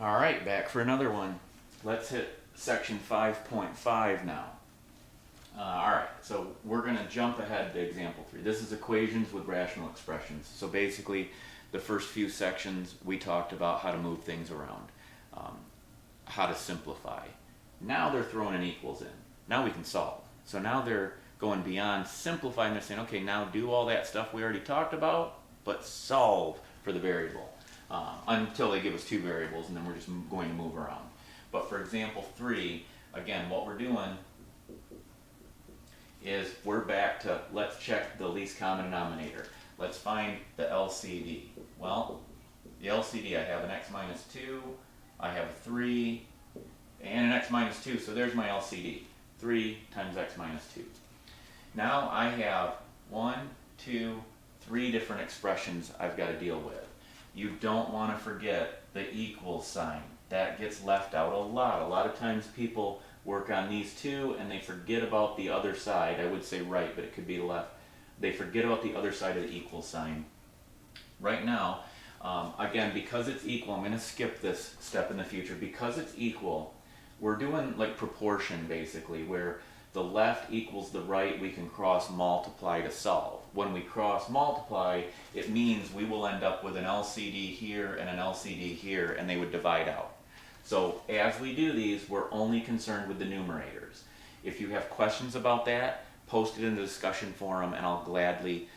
All right, back for another one. Let's hit section 5.5 now. All right, so we're going to jump ahead to example 3. This is equations with rational expressions. So basically, the first few sections we talked about how to move things around, how to simplify. Now they're throwing an equals in. Now we can solve. So now they're going beyond simplifying. They're saying, okay, now do all that stuff we already talked about, but solve for the variable. Until they give us two variables, and then we're just going to move around. But for example 3, again, what we're doing is we're back to let's check the least common denominator. Let's find the LCD. Well, the LCD, I have an x minus 2, I have a 3, and an x minus 2, so there's my LCD. 3 times x minus 2. Now I have 1, 2, 3 different expressions I've got to deal with. You don't want to forget the equal sign. That gets left out a lot. A lot of times people work on these two and they forget about the other side. I would say right, but it could be left. They forget about the other side of the equal sign. Right now, again, because it's equal, I'm going to skip this step in the future. Because it's equal, we're doing like proportion basically, where the left equals the right, we can cross multiply to solve. When we cross multiply, it means we will end up with an LCD here and an LCD here, and they would divide out. So as we do these, we're only concerned with the numerators. If you have questions about that, post it in the discussion forum and I'll gladly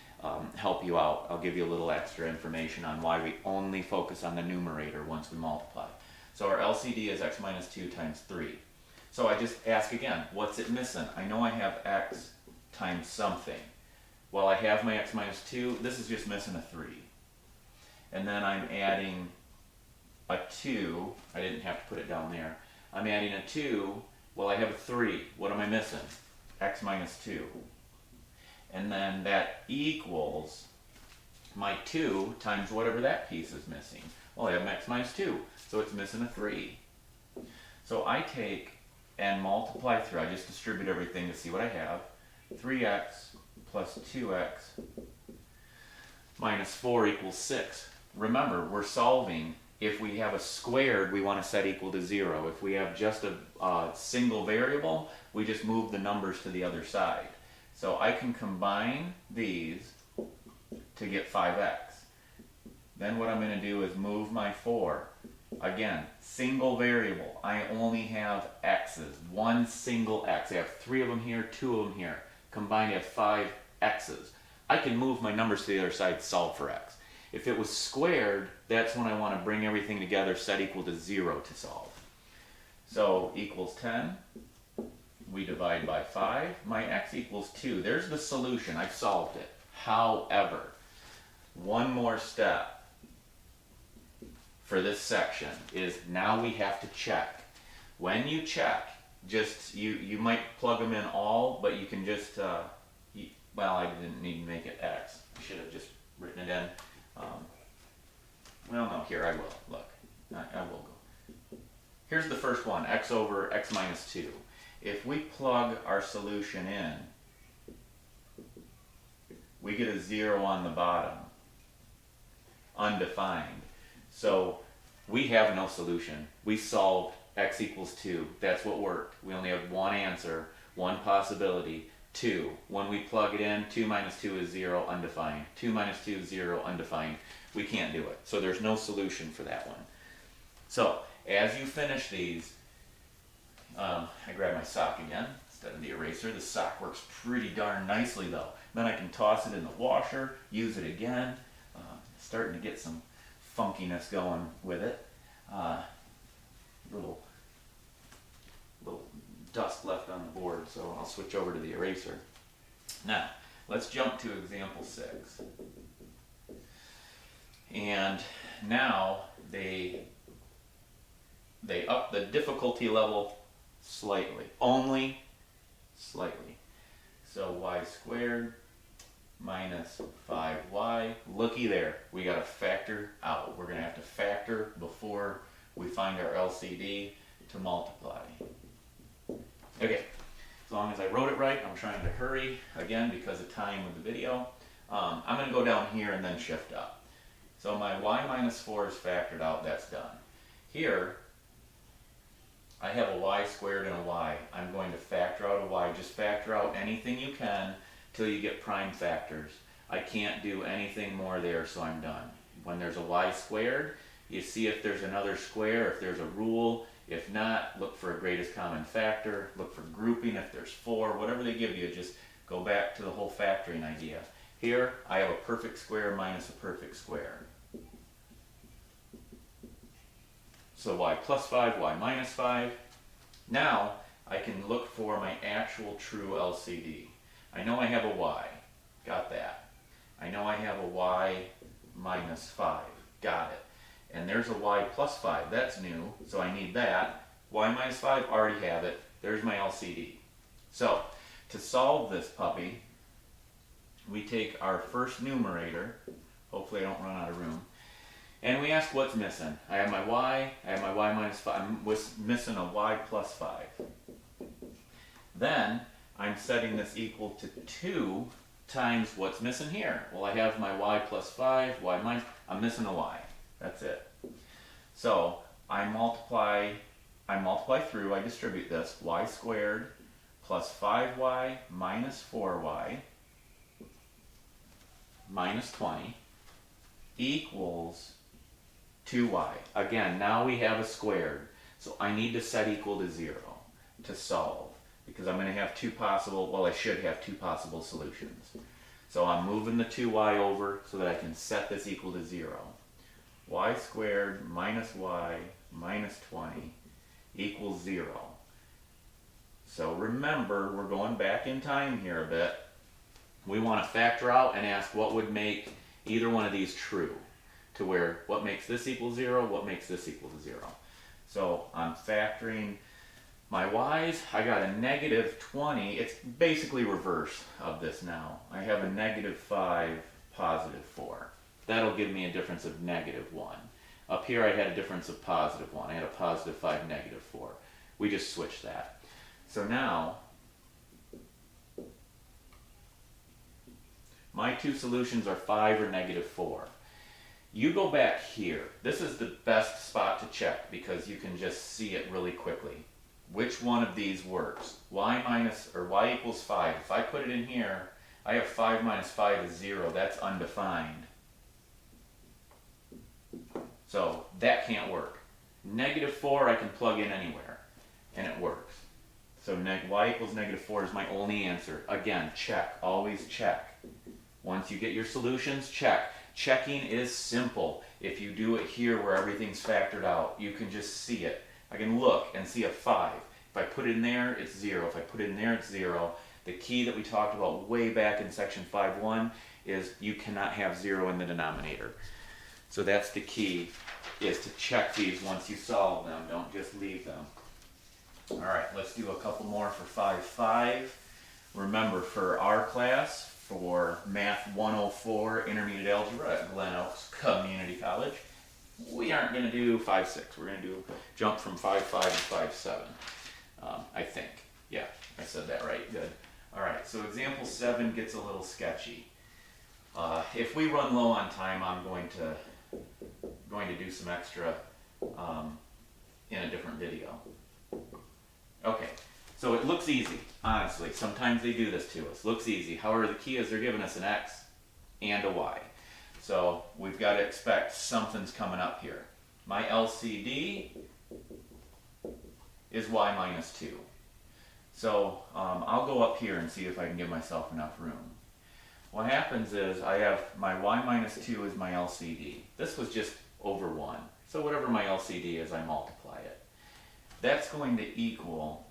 help you out. I'll give you a little extra information on why we only focus on the numerator once we multiply. So our LCD is x minus 2 times 3. So I just ask again, what's it missing? I know I have x times something. Well, I have my x minus 2. This is just missing a 3. And then I'm adding a 2. I didn't have to put it down there. I'm adding a 2. Well, I have a 3. What am I missing? X minus 2. And then that equals my 2 times whatever that piece is missing. Well, I have x minus 2, so it's missing a 3. So I take and multiply through. I just distribute everything to see what I have. 3x plus 2x minus 4 equals 6. Remember, we're solving. If we have a squared, we want to set equal to 0. If we have just a single variable, we just move the numbers to the other side. So I can combine these to get 5x. Then what I'm going to do is move my 4. Again, single variable. I only have x's. One single x. I have 3 of them here, 2 of them here. Combined, I have 5 x's. I can move my numbers to the other side, solve for x. If it was squared, that's when I want to bring everything together, set equal to 0 to solve. So equals 10. We divide by 5. My x equals 2. There's the solution. I've solved it. However, one more step for this section is now we have to check. When you check, just you might plug them in all, but you can just, well, I didn't need to make it x. I should have just written it in. Well, no, here I will. Look, I will go. Here's the first one, x over x minus 2. If we plug our solution in, we get a 0 on the bottom, undefined. So we have no solution. We solved x equals 2. That's what worked. We only have one answer, one possibility, 2. When we plug it in, 2 minus 2 is 0, undefined. 2 minus 2 is 0, undefined. We can't do it. So there's no solution for that one. So as you finish these, I grab my sock again instead of the eraser. The sock works pretty darn nicely though. Then I can toss it in the washer, use it again. Starting to get some funkiness going with it. Little dust left on the board, so I'll switch over to the eraser. Now, let's jump to example 6. And now they up the difficulty level slightly, only slightly. So y squared minus 5y. Looky there, we got to factor out. We're going to have to factor before we find our LCD to multiply. Okay, as long as I wrote it right, I'm trying to hurry, again, because of time with the video. I'm going to go down here and then shift up. So my y minus 4 is factored out, that's done. Here, I have a y squared and a y. I'm going to factor out a y. Just factor out anything you can till you get prime factors. I can't do anything more there, so I'm done. When there's a y squared, you see if there's another square, if there's a rule. If not, look for a greatest common factor. Look for grouping if there's 4. Whatever they give you, just go back to the whole factoring idea. Here, I have a perfect square minus a perfect square. So y plus 5, y minus 5. Now, I can look for my actual true LCD. I know I have a y. Got that. I know I have a y minus 5. Got it. And there's a y plus 5. That's new, so I need that. Y minus 5, already have it. There's my LCD. So, to solve this puppy, we take our first numerator. Hopefully I don't run out of room. And we ask what's missing. I have my y, I have my y minus 5. I'm missing a y plus 5. Then, I'm setting this equal to 2 times what's missing here. Well, I have my y plus 5, y minus, I'm missing a y. That's it. So, I multiply through, I distribute this, y squared plus 5y minus 4y minus 20 equals 2y. Again, now we have a squared, so I need to set equal to 0 to solve, because I'm going to have two possible, well, I should have two possible solutions. So I'm moving the 2y over so that I can set this equal to 0. Y squared minus y minus 20 equals 0. So remember, we're going back in time here a bit. We want to factor out and ask what would make either one of these true, to where what makes this equal 0, what makes this equal to 0. So I'm factoring my y's. I got a negative 20. It's basically reverse of this now. I have a negative 5, positive 4. That'll give me a difference of negative 1. Up here I had a difference of positive 1. I had a positive 5, negative 4. We just switched that. So now, my two solutions are 5 or negative 4. You go back here. This is the best spot to check because you can just see it really quickly. Which one of these works? Y minus, or y equals 5. If I put it in here, I have 5 minus 5 is 0. That's undefined. So that can't work. Negative 4 I can plug in anywhere, and it works. So y equals negative 4 is my only answer. Again, check. Always check. Once you get your solutions, check. Checking is simple. If you do it here where everything's factored out, you can just see it. I can look and see a 5. If I put it in there, it's 0. If I put it in there, it's 0. The key that we talked about way back in section 5.1 is you cannot have 0 in the denominator. So that's the key, is to check these once you solve them. Don't just leave them. All right, let's do a couple more for 5.5. Remember, for our class, for Math 104 Intermediate Algebra at Glen Oaks Community College, we aren't going to do 5.6. We're going to do jump from 5.5 to 5.7. I think. Yeah, I said that right. Good. All right, so example 7 gets a little sketchy. If we run low on time, I'm going to do some extra in a different video. Okay, so it looks easy, honestly. Sometimes they do this to us. Looks easy. However, the key is they're giving us an x and a y. So we've got to expect something's coming up here. My LCD is y minus 2. So I'll go up here and see if I can give myself enough room. What happens is I have my y minus 2 is my LCD. This was just over 1. So whatever my LCD is, I multiply it. That's going to equal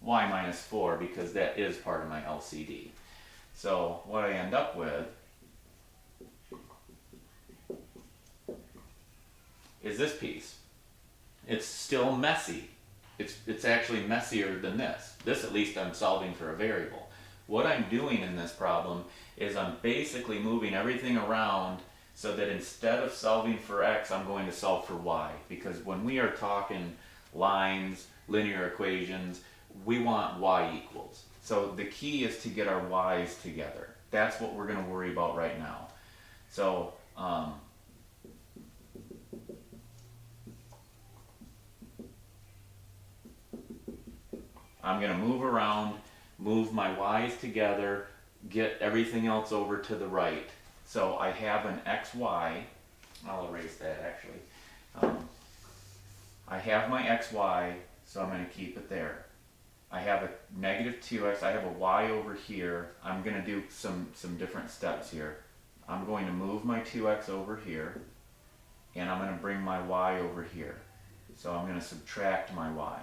y minus 4 because that is part of my LCD. So what I end up with is this piece. It's still messy. It's actually messier than this. This, at least, I'm solving for a variable. What I'm doing in this problem is I'm basically moving everything around so that instead of solving for x, I'm going to solve for y. Because when we are talking lines, linear equations, we want y equals. So the key is to get our y's together. That's what we're going to worry about right now. So I'm going to move around, move my y's together, get everything else over to the right. So I have an xy. I'll erase that actually. I have my xy, so I'm going to keep it there. I have a negative 2x. I have a y over here. I'm going to do some different steps here. I'm going to move my 2x over here, and I'm going to bring my y over here. So I'm going to subtract my y.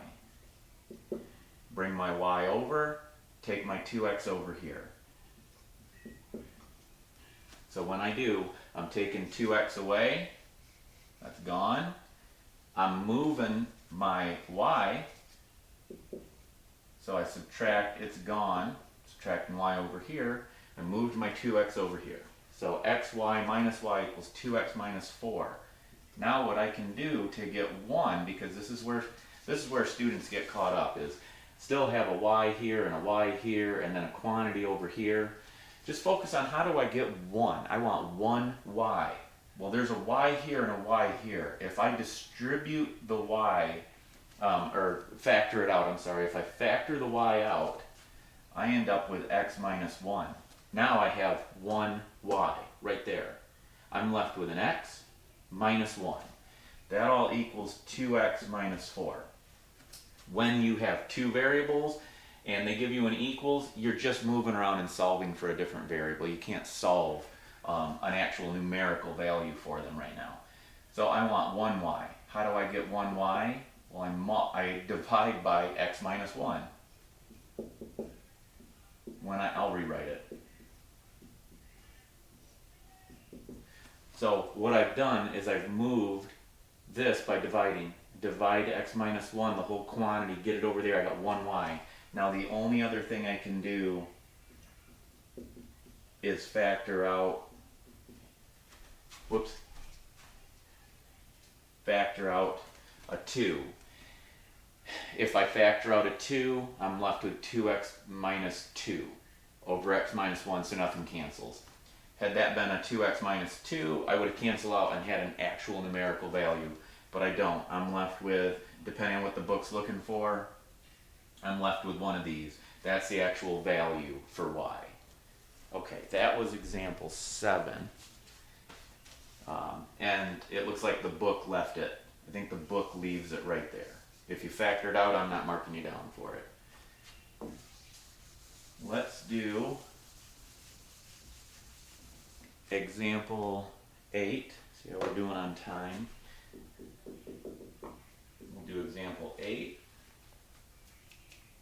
Bring my y over, take my 2x over here. So when I do, I'm taking 2x away. That's gone. I'm moving my y. So I subtract, it's gone. Subtracting y over here. I moved my 2x over here. So xy minus y equals 2x minus 4. Now what I can do to get 1, because this is where students get caught up, is still have a y here and a y here and then a quantity over here. Just focus on how do I get 1. I want 1 y. Well, there's a y here and a y here. If I distribute the y, or factor it out, I'm sorry, if I factor the y out, I end up with x minus 1. Now I have 1 y right there. I'm left with an x minus 1. That all equals 2x minus 4. When you have two variables and they give you an equals, you're just moving around and solving for a different variable. You can't solve an actual numerical value for them right now. So I want 1y. How do I get 1y? Well, I divide by x minus 1. I'll rewrite it. So what I've done is I've moved this by dividing. Divide x minus 1, the whole quantity, get it over there, I got 1y. Now the only other thing I can do is factor out, factor out a 2. If I factor out a 2, I'm left with 2x minus 2 over x minus 1, so nothing cancels. Had that been a 2x minus 2, I would have canceled out and had an actual numerical value. But I don't. I'm left with, depending on what the book's looking for, I'm left with one of these. That's the actual value for y. Okay, that was example 7. And it looks like the book left it. I think the book leaves it right there. If you factor it out, I'm not marking you down for it. Let's do example 8. See how we're doing on time. We'll do example 8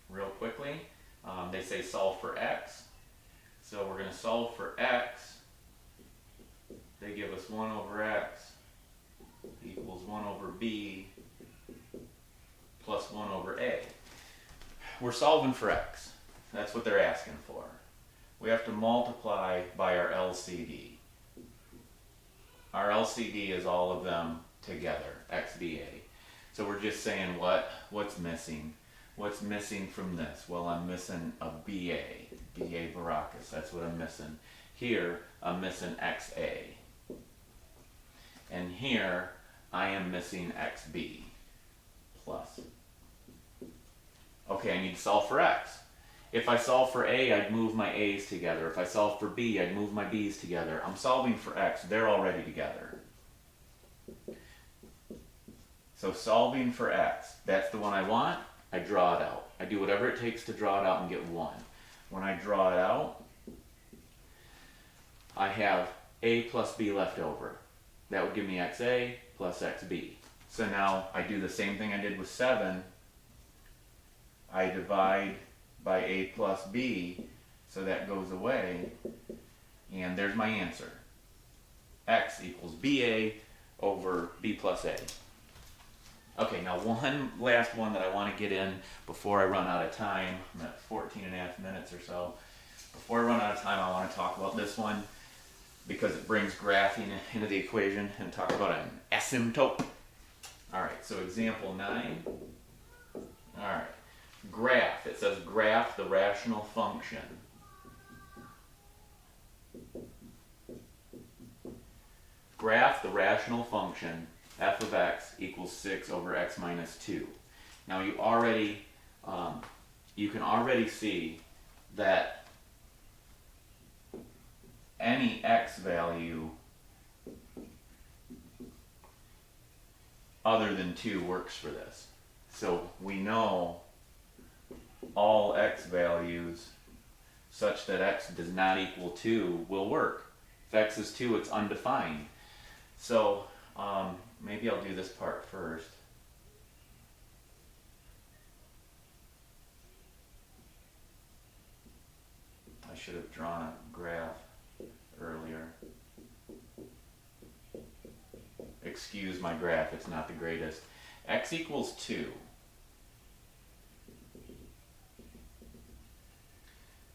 real quickly. They say solve for x. So we're going to solve for x. They give us 1 over x equals 1 over b plus 1 over a. We're solving for x. That's what they're asking for. We have to multiply by our LCD. Our LCD is all of them together, XBA. So we're just saying what's missing. What's missing from this? Well, I'm missing a BA, BA Baracus. That's what I'm missing. Here, I'm missing XA. And here, I am missing XB plus. Okay, I need to solve for x. If I solve for A, I'd move my A's together. If I solve for B, I'd move my B's together. I'm solving for x. They're already together. So solving for x, that's the one I want. I draw it out. I do whatever it takes to draw it out and get 1. When I draw it out, I have A plus B left over. That would give me XA plus XB. So now I do the same thing I did with 7. I divide by A plus B, so that goes away, and there's my answer. X equals BA over B plus A. Okay, now one last one that I want to get in before I run out of time. I'm at 14 and a half minutes or so. Before I run out of time, I want to talk about this one because it brings graphing into the equation and talk about an asymptote. Alright, so example 9. Alright, graph. It says graph the rational function. Graph the rational function f of x equals 6 over x minus 2. Now you already you can already see that any x value other than 2 works for this. So we know all x values such that x does not equal 2 will work. If x is 2, it's undefined. So maybe I'll do this part first. I should have drawn a graph earlier. Excuse my graph, it's not the greatest. X equals 2.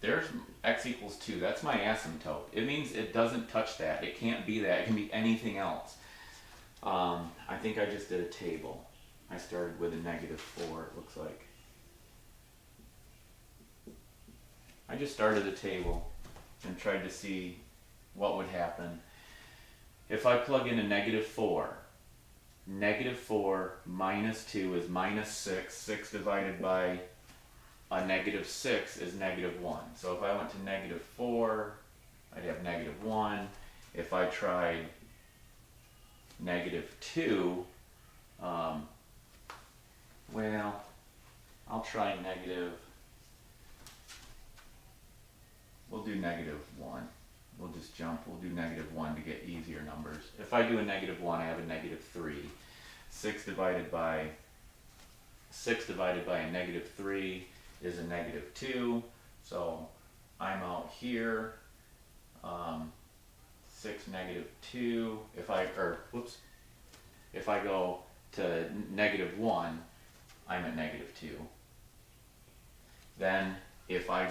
There's x equals 2. That's my asymptote. It means it doesn't touch that. It can't be that. It can be anything else. I think I just did a table. I started with a -4, it looks like. I just started a table and tried to see what would happen if I plug in a -4. -4 minus 2 is -6. 6 divided by a -6 is -1. So if I went to -4, I'd have -1. If I tried -2, well, I'll try we'll do -1. We'll just jump, we'll do -1 to get easier numbers. If I do a -1, I have a -3. 6 divided by a -3 is a -2. So I'm out here. 6 -2. If I go to -1, I'm at -2. Then if I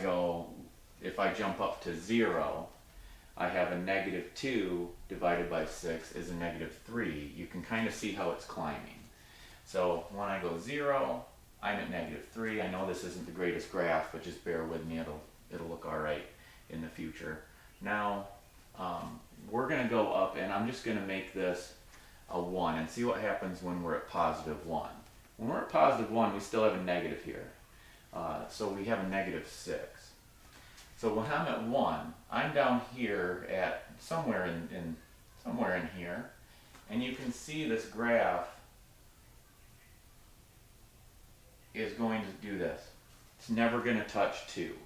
jump up to 0, I have a -2 divided by 6 is a -3. You can kind of see how it's climbing. So when I go 0, I'm at -3. I know this isn't the greatest graph, but just bear with me. It'll look all right in the future. Now we're going to go up, and I'm just going to make this a 1 and see what happens when we're at +1. When we're at +1, we still have a negative here. So we have a -6. So when I'm at 1, I'm down here at somewhere in here, and you can see this graph is going to do this. It's never going to touch 2.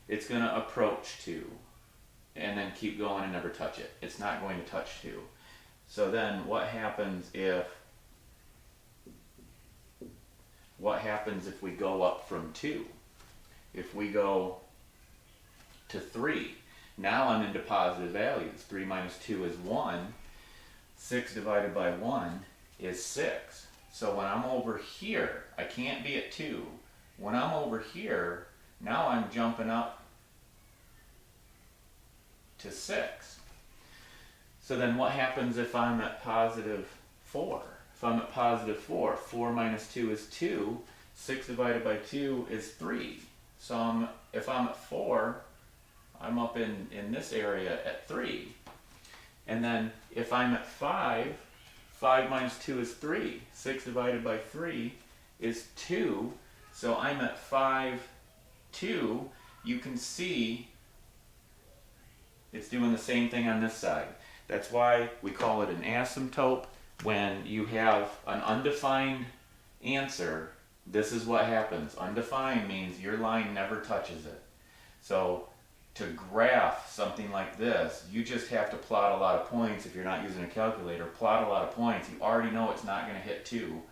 It's going to approach 2, and then keep going and never touch it. It's not going to touch 2. So then what happens if we go up from 2? If we go to 3, now I'm into positive values. 3 minus 2 is 1. 6 divided by 1 is 6. So when I'm over here, I can't be at 2. When I'm over here, now I'm jumping up to 6. So then what happens if I'm at +4? If I'm at +4, 4 minus 2 is 2. 6 divided by 2 is 3. So if I'm at 4, I'm up in this area at 3. And then if I'm at 5, 5 minus 2 is 3. 6 divided by 3 is 2. So I'm at 5, 2. You can see it's doing the same thing on this side. That's why we call it an asymptote. When you have an undefined answer, this is what happens. Undefined means your line never touches it. So to graph something like this, you just have to plot a lot of points. If you're not using a calculator, plot a lot of points. You already know it's not going to hit 2.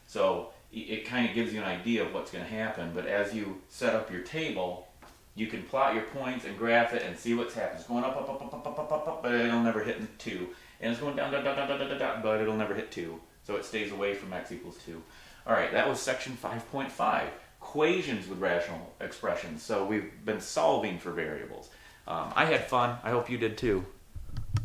So it kind of gives you an idea of what's going to happen. But as you set up your table, you can plot your points and graph it and see what's happening. It's going up, up, up, up, up, up, up, up, but it'll never hit 2. And it's going down, down, down, down, down, down, down, but it'll never hit 2. So it stays away from x equals 2. All right, that was section 5.5. Equations with rational expressions. So we've been solving for variables. I had fun. I hope you did too.